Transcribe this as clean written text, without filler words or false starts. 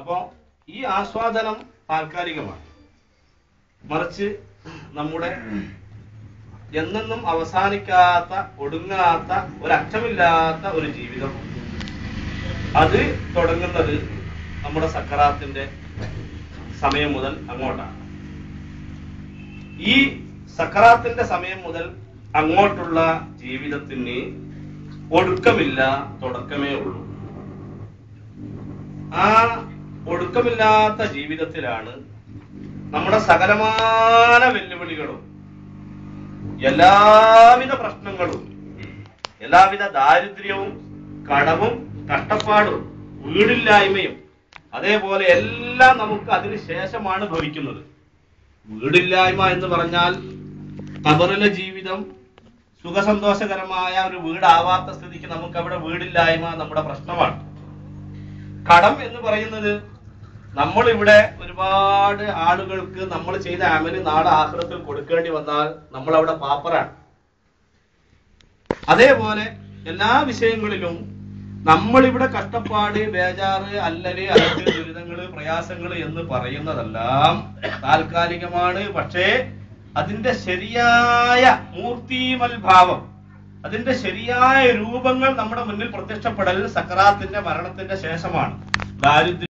അപ്പോ ഈ ആസ്വാദനം താൽക്കാലികമാണ്. മറിച്ച് നമ്മുടെ എന്നെന്നും അവസാനിക്കാത്ത, ഒടുങ്ങാത്ത, ഒരറ്റമില്ലാത്ത ഒരു ജീവിതം, അത് തുടങ്ങുന്നത് നമ്മുടെ സക്കറാത്തിന്റെ സമയം മുതൽ അങ്ങോട്ടാണ്. ഈ സക്കറാത്തിന്റെ സമയം മുതൽ അങ്ങോട്ടുള്ള ജീവിതത്തിന് ഒടുക്കമില്ല, തുടക്കമേ ഉള്ളൂ. ആ ഒടുക്കമില്ലാത്ത ജീവിതത്തിലാണ് നമ്മുടെ സകലമാന വെല്ലുവിളികളും, എല്ലാവിധ പ്രശ്നങ്ങളും, എല്ലാവിധ ദാരിദ്ര്യവും, കടവും, കഷ്ടപ്പാടും, വീടില്ലായ്മയും, അതേപോലെ എല്ലാം നമുക്ക് അതിന് ശേഷമാണ് ഭവിക്കുന്നത്. വീടില്ലായ്മ എന്ന് പറഞ്ഞാൽ ഖബറിലെ ജീവിതം സുഖസന്തോഷകരമായ ഒരു വീടാവാത്ത സ്ഥിതിക്ക് നമുക്ക് അവിടെ വീടില്ലായ്മ നമ്മുടെ പ്രശ്നമാണ്. കടം എന്ന് പറയുന്നത് നമ്മളിവിടെ ഒരുപാട് ആളുകൾക്ക് നമ്മൾ ചെയ്ത അമല് നാളെ ആഖിറത്തിൽ കൊടുക്കേണ്ടി വന്നാൽ നമ്മൾ അവിടെ പാപ്പറാണ്. അതേപോലെ എല്ലാ വിഷയങ്ങളിലും നമ്മളിവിടെ കഷ്ടപ്പാട്, ബേജാറ്, അല്ലല്, അലക്ക്, ദുരിതങ്ങള്, പ്രയാസങ്ങള് എന്ന് പറയുന്നതെല്ലാം താൽക്കാലികമാണ്. പക്ഷേ അതിന്റെ ശരിയായ മൂർത്തിമൽഭാവം, അതിന്റെ ശരിയായ രൂപങ്ങൾ നമ്മുടെ മുന്നിൽ പ്രത്യക്ഷപ്പെടൽ സക്കറാത്തിന്റെ മരണത്തിന്റെ ശേഷമാണ്. ദാരിദ്ര്യം